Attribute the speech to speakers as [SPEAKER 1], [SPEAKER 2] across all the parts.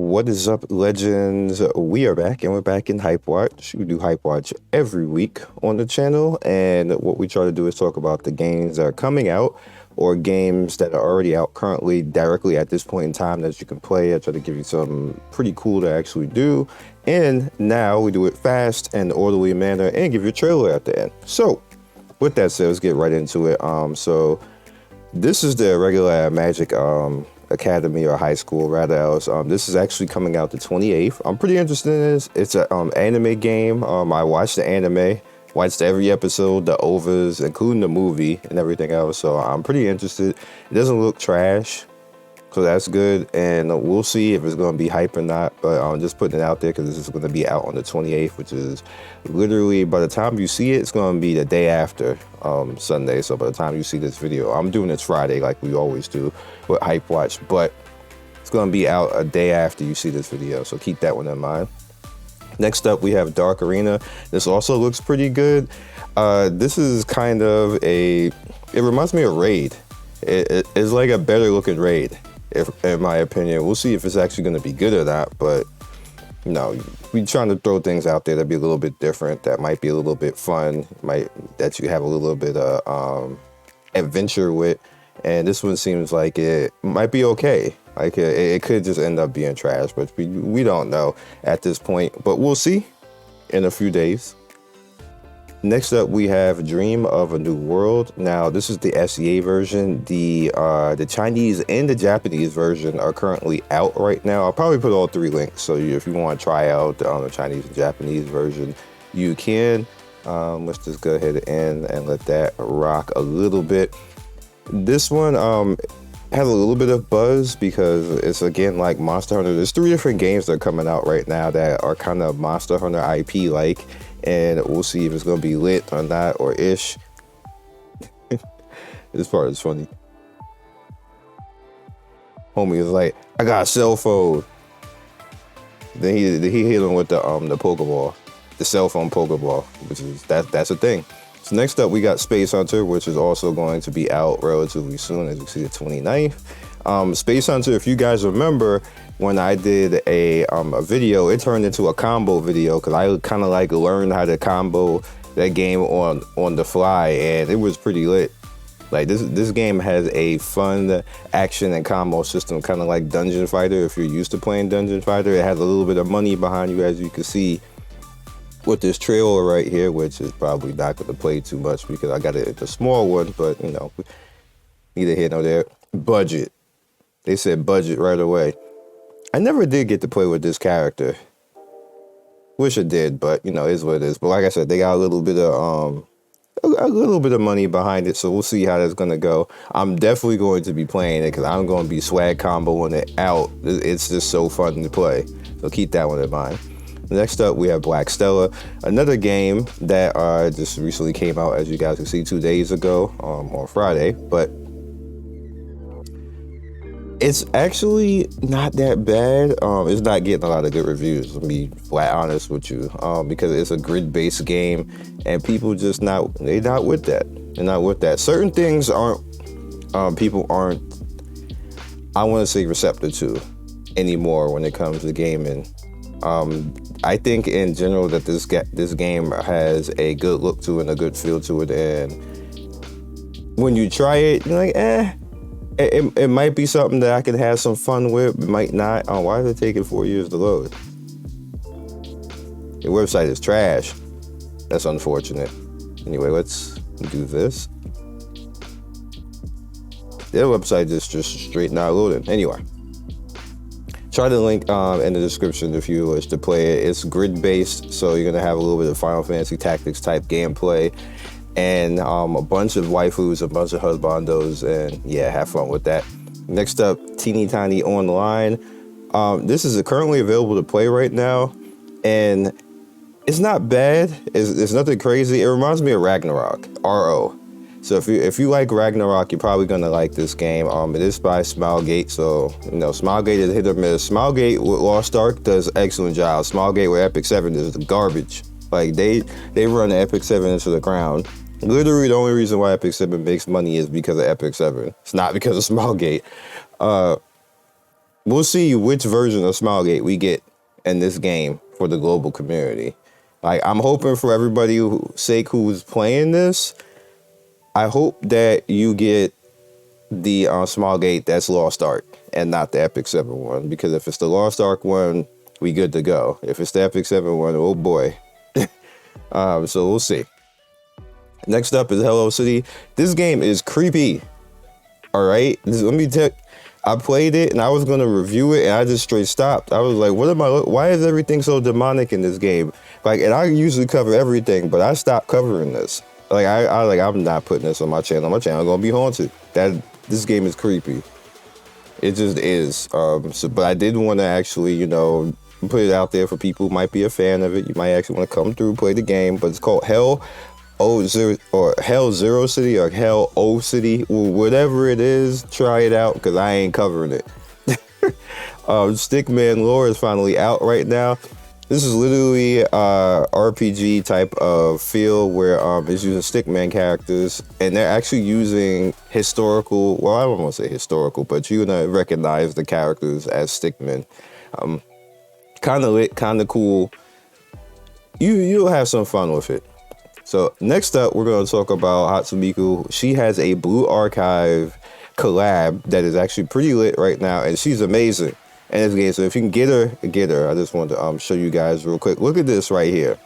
[SPEAKER 1] What is up, legends? We are back, and we're back in HypeWatch. We do HypeWatch every week on the channel, and what we try to do is talk about the games that are coming out or games that are already out currently directly at this point in time that you can play. I try to give you something pretty cool to actually do, and now we do it fast and orderly manner and give you a trailer at the end. So, with that said, let's get right into it. So this is the regular Magic Academy or high school rather else. This is actually coming out the 28th. I'm pretty interested in this. It's an anime game. I watched the anime, watched every episode, the overs, including the movie and everything else. So I'm pretty interested. It doesn't look trash, so that's good. And we'll see if it's going to be hype or not. But I'm just putting it out there because this is going to be out on the 28th, which is literally, by the time you see it, it's going to be the day after Sunday. So by the time you see this video, I'm doing it Friday like we always do with HypeWatch, but it's going to be out a day after you see this video. So keep that one in mind. Next up, we have Dark Arena. This also looks pretty good. This is kind of it reminds me of Raid. It's like a better looking Raid, in my opinion. We'll see if it's actually going to be good or not, but you know, we're trying to throw things out there that be a little bit different, that might be a little bit fun, that you have a little bit of adventure with. And this one seems like it might be okay. Like it could just end up being trash, but we don't know at this point. But we'll see in a few days. Next up, we have Dream of a New World. Now, this is the SEA version. The Chinese and the Japanese version are currently out right now. I'll probably put all three links. So if you want to try out the Chinese and Japanese version, you can. Let's just go ahead and let that rock a little bit. This one has a little bit of buzz because it's, again, like Monster Hunter. There's 3 different games that are coming out right now that are kind of Monster Hunter IP like. And we'll see if it's going to be lit or not, or ish. This part is funny. Homie is like, I got a cell phone. Then he hit him with the Pokeball, the cell phone Pokeball, which is that's a thing. So next up, we got Space Hunter, which is also going to be out relatively soon, as you see, the 29th. Space Hunter, if you guys remember, when I did a video, it turned into a combo video because I kind of like learned how to combo that game on the fly, and it was pretty lit. Like this game has a fun action and combo system, kind of like Dungeon Fighter. If you're used to playing Dungeon Fighter, it has a little bit of money behind you, as you can see with this trailer right here, which is probably not going to play too much because I got it at the small one, but you know, neither here nor there. Budget. They said budget right away. I never did get to play with this character. Wish I did, but you know, it is what it is. But like I said, they got a little bit of money behind it, so we'll see how that's gonna go. I'm definitely going to be playing it because I'm going to be swag comboing it out. It's just so fun to play. So keep that one in mind. Next up, we have Blackstella, another game that just recently came out, as you guys can see, 2 days ago on Friday, but it's actually not that bad. It's not getting a lot of good reviews, to be flat honest with you, because it's a grid-based game, and people just they're not with that. They're not with that. Certain things people aren't, I want to say, receptive to anymore when it comes to gaming. I think in general that this game has a good look to it and a good feel to it, and when you try it, you're like, It might be something that I can have some fun with. It might not. Oh, why is it taking 4 years to load? Your website is trash. That's unfortunate. Anyway, let's do this. Their website is just straight not loading. Anyway, try the link in the description if you wish to play it. It's grid-based, so you're going to have a little bit of Final Fantasy Tactics type gameplay. And a bunch of waifus, a bunch of husbandos, and yeah, have fun with that. Next up, Teeny Tiny Online. This is currently available to play right now, and it's not bad. It's nothing crazy. It reminds me of Ragnarok, RO. So if you like Ragnarok, you're probably gonna like this game. It is by Smilegate, so you know Smilegate is hit or miss. Smilegate with Lost Ark does an excellent job. Smilegate with Epic 7 is garbage. Like they run Epic 7 into the ground. Literally, the only reason why Epic 7 makes money is because of Epic 7. It's not because of Smilegate. we'll see which version of Smilegate we get in this game for the global community. Like, I'm hoping for everybody who's playing this, I hope that you get the Smilegate that's Lost Ark and not the Epic 7 one, because if it's the Lost Ark one, we good to go. If it's the Epic 7 one, oh boy. So we'll see. Next up is Hello City. This game is creepy. All right, let me tell. I played it and I was gonna review it and I just straight stopped. I was like, "What am I? Why is everything so demonic in this game?" Like, and I usually cover everything, but I stopped covering this. Like, I'm not putting this on my channel. My channel gonna be haunted. This game is creepy. It just is. But I did want to actually, put it out there for people who might be a fan of it. You might actually want to come through, play the game. But it's called Hell Zero City or Hell O City, whatever it is. Try it out because I ain't covering it. Stickman Lore is finally out right now. This is literally RPG type of feel where it's using Stickman characters, and they're actually using historical. Well, I don't want to say historical, but you're gonna recognize the characters as Stickmen. Kind of lit, kind of cool. You'll have some fun with it. So next up, we're gonna talk about To Miku. She has a Blue Archive collab that is actually pretty lit right now, and she's amazing. And this game, so if you can get her. I just want to show you guys real quick. Look at this right here.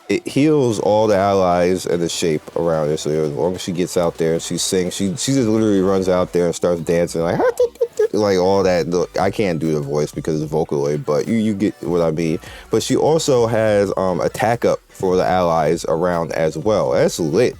[SPEAKER 1] It heals all the allies and the shape around her. So as long as she gets out there and she sings, she just literally runs out there and starts dancing like all that. Look, I can't do the voice because it's Vocaloid, but you get what I mean. But she also has attack up for the allies around as well. That's lit.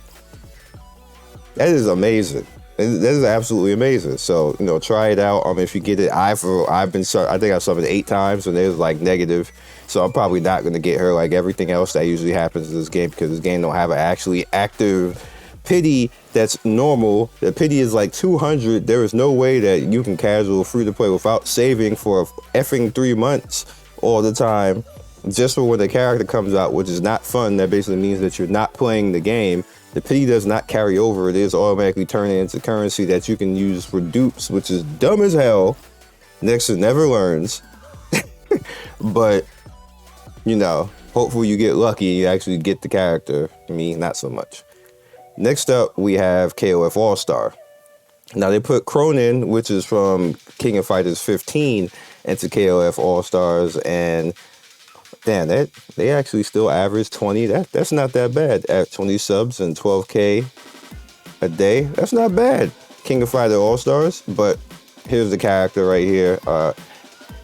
[SPEAKER 1] That is amazing. That is absolutely amazing. So, try it out. If you get it, I think I've summoned 8 times and it was like negative. So I'm probably not going to get her like everything else that usually happens in this game, because this game don't have an actually active pity that's normal. The pity is like 200. There is no way that you can casual free to play without saving for effing 3 months all the time just for when the character comes out, which is not fun. That basically means that you're not playing the game. The pity does not carry over. It is automatically turning into currency that you can use for dupes, which is dumb as hell. Nexus never learns. But, hopefully you get lucky and you actually get the character. Me, not so much. Next up, we have KOF All Star. Now, they put Cronin, which is from King of Fighters 15, into KOF All Stars, and damn, they actually still average 20. That's not that bad. At 20 subs and 12K a day, that's not bad. King of Fighter All Stars, but here's the character right here.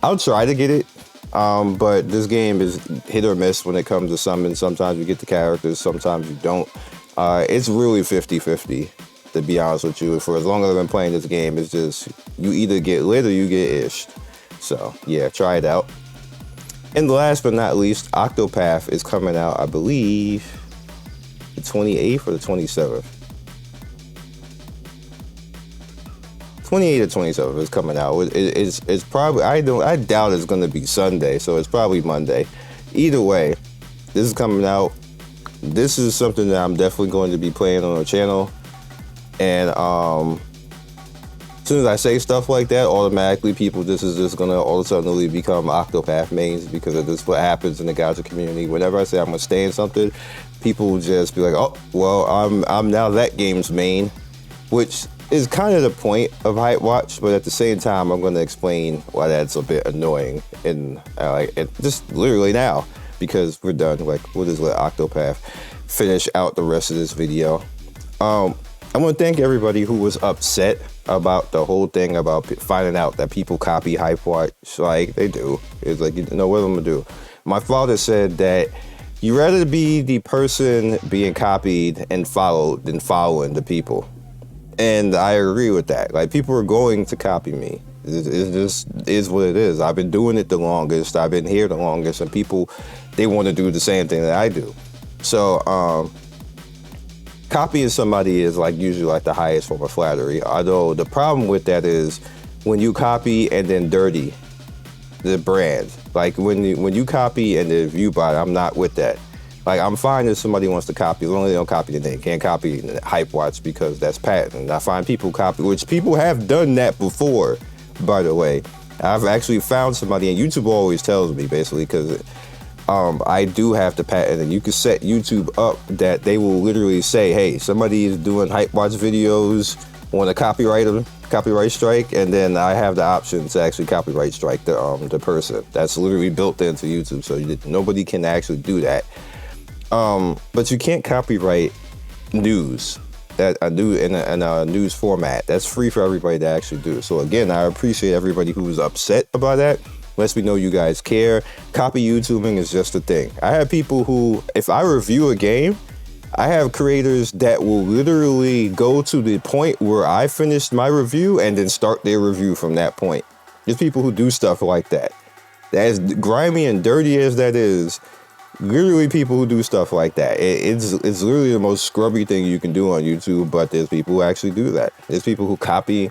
[SPEAKER 1] I'll try to get it, but this game is hit or miss when it comes to summons. Sometimes you get the characters, sometimes you don't. It's really 50-50, to be honest with you. For as long as I've been playing this game, it's just you either get lit or you get ished. So yeah, try it out. And last but not least, Octopath is coming out, I believe, the 28th or the 27th. 28th or 27th is coming out. It's probably, I doubt it's going to be Sunday, so it's probably Monday. Either way, this is coming out. This is something that I'm definitely going to be playing on the channel. And as soon as I say stuff like that, automatically this is just gonna all of a sudden become Octopath mains, because of this what happens in the Gacha community. Whenever I say I'm gonna stay in something, people will just be like, "Oh, well, I'm now that game's main," which is kind of the point of HypeWatch, but at the same time, I'm gonna explain why that's a bit annoying and just literally now, because we're done. Like, we'll just let Octopath finish out the rest of this video. I want to thank everybody who was upset about the whole thing about finding out that people copy HypeWatch like they do. It's like, what am I gonna do? My father said that you'd rather be the person being copied and followed than following the people. And I agree with that. Like, people are going to copy me. It just is what it is. I've been doing it the longest. I've been here the longest, and people, they want to do the same thing that I do. So, copying somebody is usually the highest form of flattery. Although the problem with that is when you copy and then dirty the brand. Like when you copy and then view bot, I'm not with that. Like, I'm fine if somebody wants to copy, as long as they don't copy the name. Can't copy HypeWatch because that's patent. I find people copy, which people have done that before. by the way. I've actually found somebody, and YouTube always tells me basically, because I do have the patent, and you can set YouTube up that they will literally say, hey, somebody is doing HypeWatch videos, want to copyright strike, and then I have the option to actually copyright strike the person. That's literally built into YouTube, so nobody can actually do that. But you can't copyright news, that I do in a news format. That's free for everybody to actually do. So again, I appreciate everybody who's upset about that. Lets me know you guys care. Copy YouTubing is just a thing. I have people who, if I review a game, I have creators that will literally go to the point where I finished my review and then start their review from that point. There's people who do stuff like that. As grimy and dirty as that is, literally people who do stuff like that. It's literally the most scrubby thing you can do on YouTube, but there's people who actually do that. There's people who copy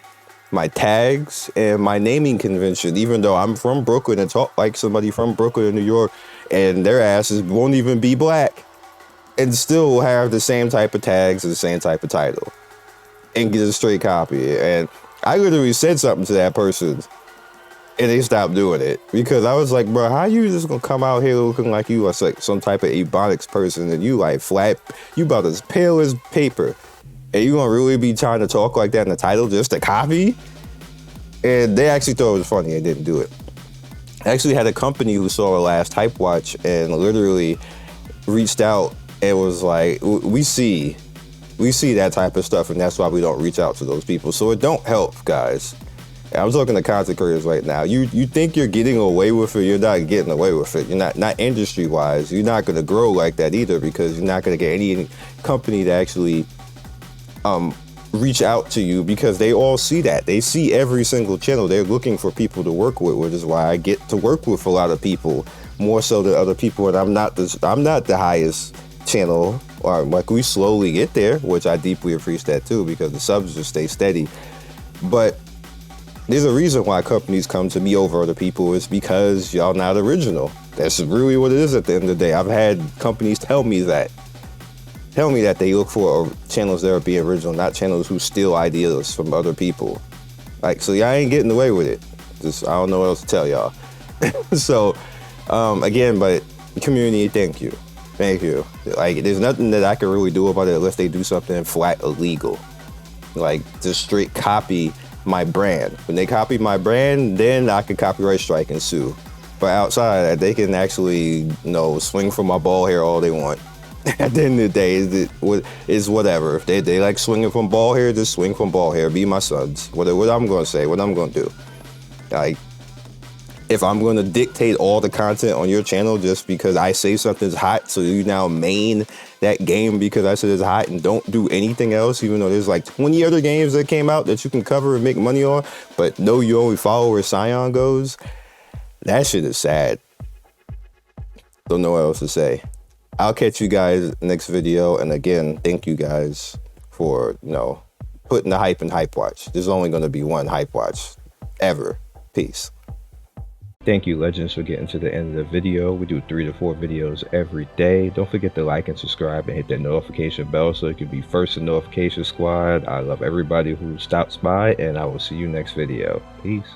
[SPEAKER 1] my tags and my naming convention, even though I'm from Brooklyn and talk like somebody from Brooklyn and New York, and their asses won't even be black and still have the same type of tags and the same type of title and get a straight copy. And I literally said something to that person and they stopped doing it, because I was like, bro, how you just gonna come out here looking like you are like some type of ebonics person, and you like flat, you about as pale as paper, and you gonna really be trying to talk like that in the title just to copy? And they actually thought it was funny and didn't do it. I actually had a company who saw our last HypeWatch and literally reached out and was like, we see that type of stuff, and that's why we don't reach out to those people. So it don't help, guys. And I'm talking to content creators right now. You think you're getting away with it, you're not getting away with it. You're not industry wise. You're not gonna grow like that either, because you're not gonna get any company to actually reach out to you, because they all see that. They see every single channel. They're looking for people to work with, which is why I get to work with a lot of people, more so than other people. And I'm not the highest channel, or like we slowly get there, which I deeply appreciate that too, because the subs just stay steady. But there's a reason why companies come to me over other people. It's because y'all not original. That's really what it is at the end of the day. I've had companies tell me that they look for channels that are being original, not channels who steal ideas from other people. Like, so y'all ain't getting away with it. Just, I don't know what else to tell y'all. So, again, but community, thank you. Thank you. Like, there's nothing that I can really do about it unless they do something flat illegal. Like, just straight copy my brand. When they copy my brand, then I can copyright strike and sue. But outside of that, they can actually, swing from my ball hair all they want. At the end of the day, it's whatever. If they like swinging from ball hair, just swing from ball hair. Be my sons. What I'm going to say, what I'm going to do. Like, if I'm going to dictate all the content on your channel just because I say something's hot, so you now main that game because I said it's hot and don't do anything else, even though there's like 20 other games that came out that you can cover and make money on, but no, you only follow where Scion goes, that shit is sad. Don't know what else to say. I'll catch you guys next video. And again, thank you guys for, putting the hype in HypeWatch. There's only going to be one HypeWatch ever. Peace. Thank you, legends, for getting to the end of the video. We do 3 to 4 videos every day. Don't forget to like and subscribe and hit that notification bell so you can be first in notification squad. I love everybody who stops by, and I will see you next video. Peace.